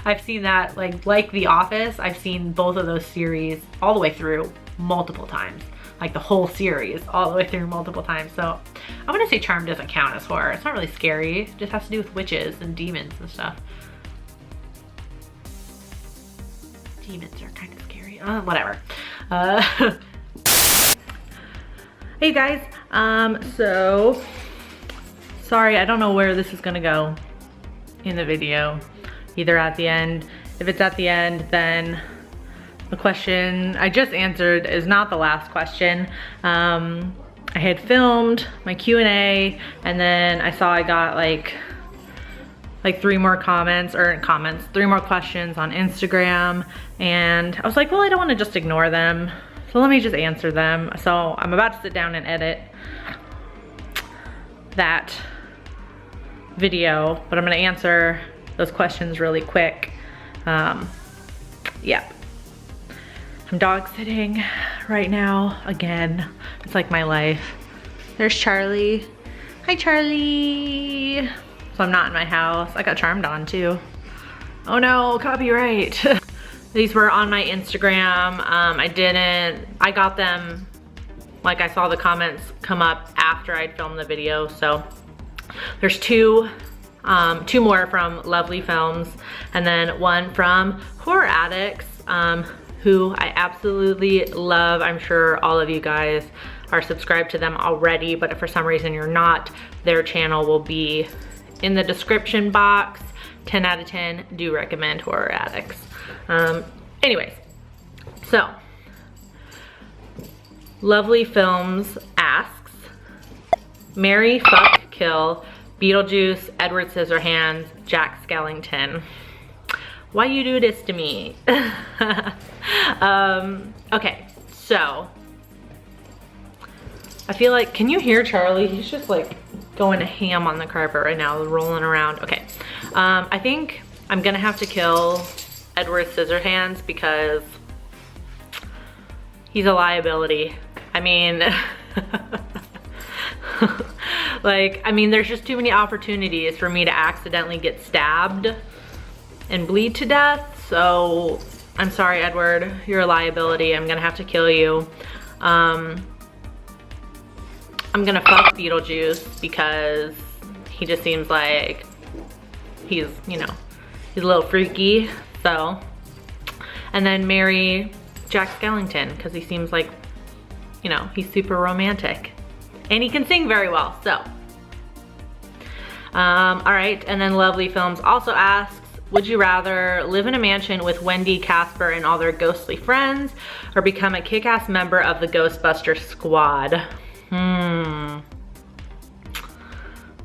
I've seen that, like The Office, I've seen both of those series all the way through multiple times. Like the whole series all the way through multiple times. So I'm gonna say Charmed doesn't count as horror. It's not really scary. It just has to do with witches and demons and stuff. Demons are kind of scary. Whatever. Hey guys, so sorry, I don't know where this is gonna go in the video, either at the end. If it's at the end, then the question I just answered is not the last question. I had filmed my Q&A, and then I saw I got like 3 more three more questions on Instagram, and I was like, well, I don't want to just ignore them. So let me just answer them. So I'm about to sit down and edit that video, but I'm gonna answer those questions really quick. Yeah. I'm dog sitting right now again. It's like my life. There's Charlie. Hi, Charlie. So I'm not in my house. I got Charmed on too. Oh no, copyright. These were on my Instagram. I got them, like I saw the comments come up after I'd filmed the video. So there's two more from Lovely Films and then one from Horror Addicts, who I absolutely love. I'm sure all of you guys are subscribed to them already, but if for some reason you're not, their channel will be in the description box. 10 out of 10, do recommend Horror Addicts. Anyways, so Lovely Films asks, marry, fuck, kill, Beetlejuice, Edward Scissorhands, Jack Skellington. Why you do this to me? Okay, so I feel like, can you hear Charlie? He's just like going ham on the carpet right now, rolling around. Okay, I think I'm gonna have to kill Edward Scissorhands because he's a liability. I mean, like, there's just too many opportunities for me to accidentally get stabbed and bleed to death. So I'm sorry, Edward, you're a liability. I'm gonna have to kill you. I'm gonna fuck Beetlejuice because he just seems like he's, you know, he's a little freaky. So, and then marry Jack Skellington because he seems like, you know, he's super romantic and he can sing very well. So, all right. And then Lovely Films also asks, would you rather live in a mansion with Wendy, Casper, and all their ghostly friends, or become a kick-ass member of the Ghostbusters squad?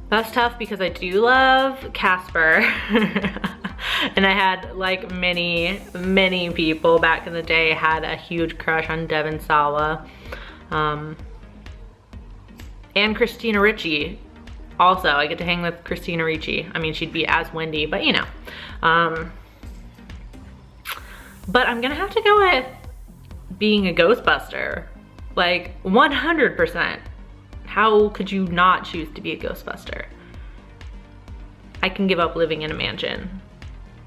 That's tough because I do love Casper. And I had, like, many people back in the day had a huge crush on Devon Sawa. And Christina Ricci. Also, I get to hang with Christina Ricci. I mean, she'd be as Wendy, but you know. But I'm gonna have to go with being a Ghostbuster. Like, 100%. How could you not choose to be a Ghostbuster? I can give up living in a mansion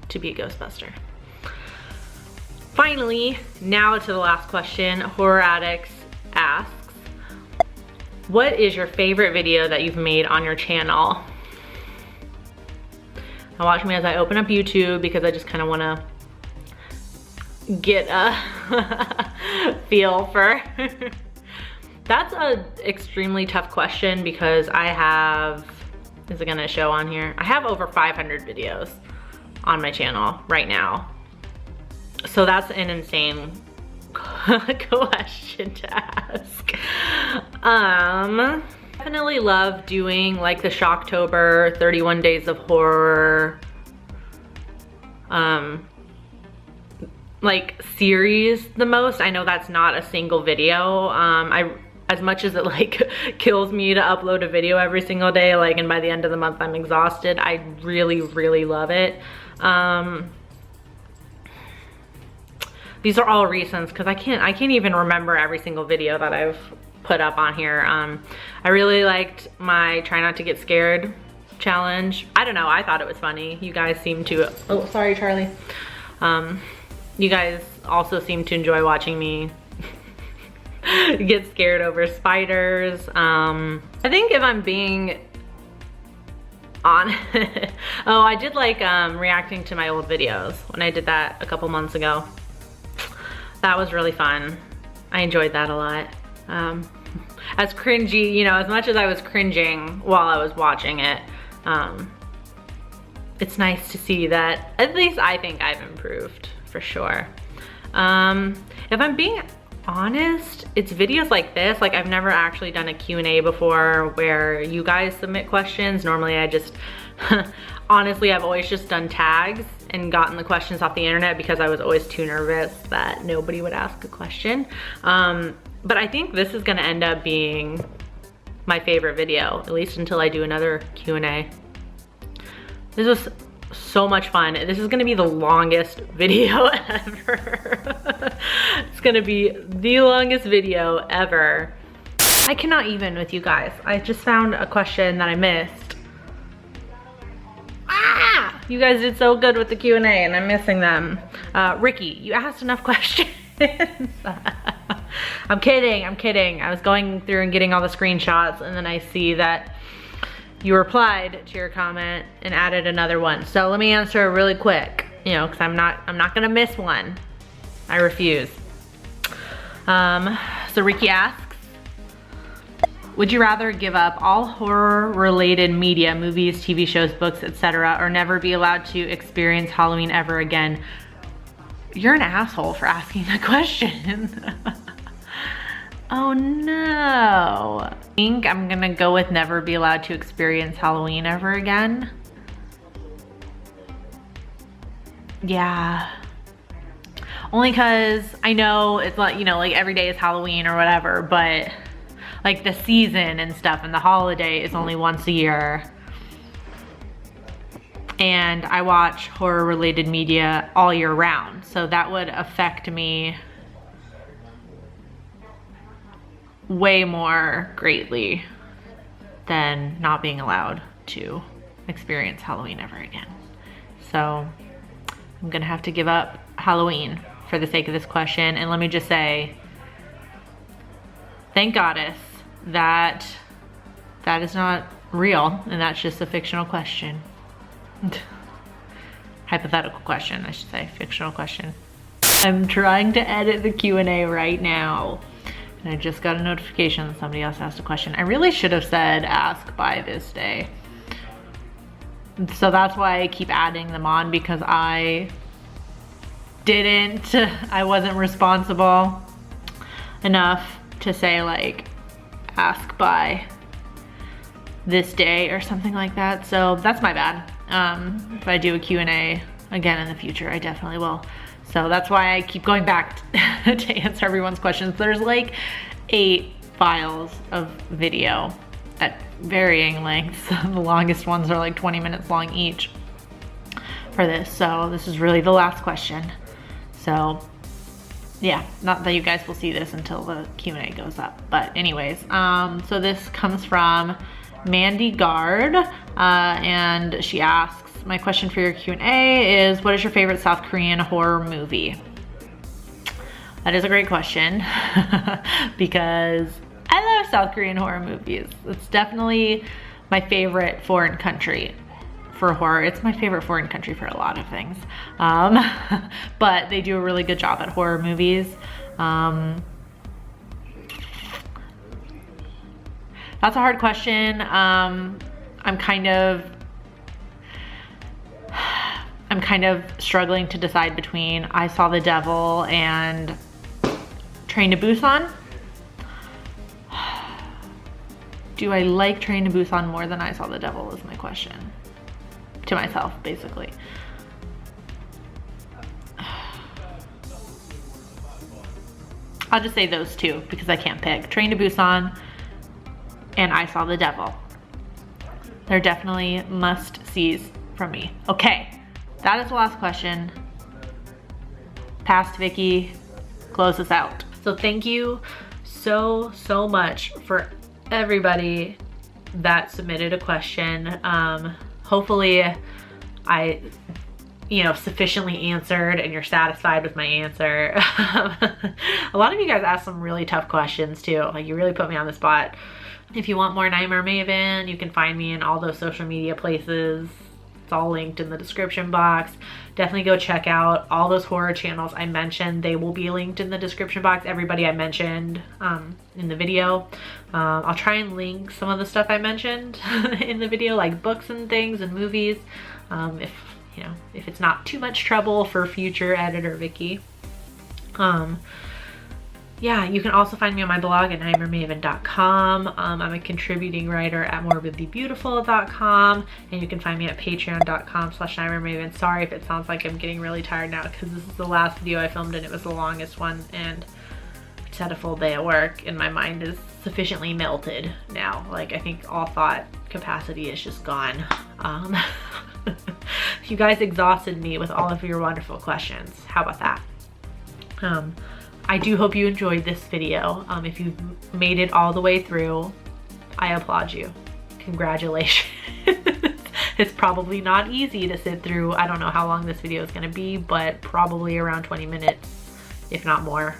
to be a Ghostbuster. Finally, now to the last question. Horror Addicts asks, what is your favorite video that you've made on your channel? Now watch me as I open up YouTube because I just kind of want to get a feel for. That's an extremely tough question because I have, is it gonna show on here? I have over 500 videos on my channel right now. So that's an insane question to ask. Definitely love doing like the Shocktober 31 Days of Horror like series the most. I know that's not a single video. As much as it like kills me to upload a video every single day, like, and by the end of the month I'm exhausted, I really love it. These are all recents because I can't even remember every single video that I've put up on here. I really liked my Try Not to Get Scared challenge. I don't know, I thought it was funny. You guys seem to, oh sorry Charlie. You guys also seem to enjoy watching me get scared over spiders. I think if I'm being honest, oh, I did like reacting to my old videos when I did that a couple months ago. That was really fun. I enjoyed that a lot. As cringy, you know, as much as I was cringing while I was watching it, it's nice to see that at least I think I've improved for sure. If I'm being honest, it's videos like this. Like, I've never actually done a Q&A before where you guys submit questions. Normally I just, honestly, I've always just done tags and gotten the questions off the internet because I was always too nervous that nobody would ask a question. But I think this is gonna end up being my favorite video, at least until I do another Q&A. This was so much fun. This is gonna be the longest video ever. It's gonna be the longest video ever. I cannot even with you guys. I just found a question that I missed. Ah! You guys did so good with the Q&A and I'm missing them. Ricky, you asked enough questions. I'm kidding. I was going through and getting all the screenshots and then I see that you replied to your comment and added another one. So let me answer really quick, you know, because I'm not gonna miss one. I refuse. So Ricky asks, would you rather give up all horror-related media, movies, TV shows, books, etc., or never be allowed to experience Halloween ever again? You're an asshole for asking the question. Oh no. I think I'm gonna go with never be allowed to experience Halloween ever again. Yeah. Only because I know it's like, you know, like every day is Halloween or whatever, but like the season and stuff and the holiday is only once a year. And I watch horror related media all year round. So that would affect me way more greatly than not being allowed to experience Halloween ever again. So I'm gonna have to give up Halloween for the sake of this question. And let me just say, thank goddess that that is not real and that's just a fictional question. Hypothetical question, I should say, fictional question. I'm trying to edit the Q&A right now. And I just got a notification that somebody else asked a question. I really should have said ask by this day. So that's why I keep adding them on, because I wasn't responsible enough to say like ask by this day or something like that. So that's my bad. If I do a Q&A again in the future, I definitely will. So that's why I keep going back to answer everyone's questions. There's like 8 files of video at varying lengths. The longest ones are like 20 minutes long each for this. So this is really the last question. So yeah, not that you guys will see this until the Q&A goes up. But anyways, so this comes from Mandy Gard, and she asks, my question for your Q&A is, what is your favorite South Korean horror movie? That is a great question because I love South Korean horror movies. It's definitely my favorite foreign country for horror. It's my favorite foreign country for a lot of things. But they do a really good job at horror movies. That's a hard question. I'm kind of struggling to decide between I Saw the Devil and Train to Busan. Do I like Train to Busan more than I Saw the Devil is my question. To myself, basically. I'll just say those two because I can't pick. Train to Busan and I Saw the Devil. They're definitely must-sees from me. Okay, that is the last question. Past Vicky, close us out. So thank you so much for everybody that submitted a question. Hopefully I, sufficiently answered and you're satisfied with my answer. A lot of you guys asked some really tough questions too. Like, you really put me on the spot. If you want more Nightmare Maven, you can find me in all those social media places. It's all linked in the description box. Definitely go check out all those horror channels I mentioned. They will be linked in the description box. Everybody I mentioned in the video. I'll try and link some of the stuff I mentioned in the video, like books and things and movies. If it's not too much trouble for future editor Vicky. Yeah, you can also find me on my blog at nightmaremaven.com. I'm a contributing writer at morbidlybeautiful.com, and you can find me at patreon.com/nightmaremaven. Sorry if it sounds like I'm getting really tired now because this is the last video I filmed and it was the longest one, and I just had a full day at work and my mind is sufficiently melted now. Like, I think all thought capacity is just gone. You guys exhausted me with all of your wonderful questions. How about that? I do hope you enjoyed this video. If you've made it all the way through, I applaud you. Congratulations. It's probably not easy to sit through. I don't know how long this video is going to be, but probably around 20 minutes, if not more,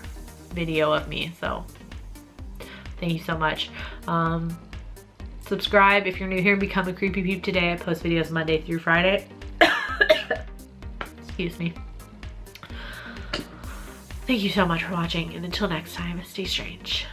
video of me. So thank you so much. Subscribe if you're new here and become a creepy peep today. I post videos Monday through Friday. Excuse me. Thank you so much for watching, and until next time, stay strange.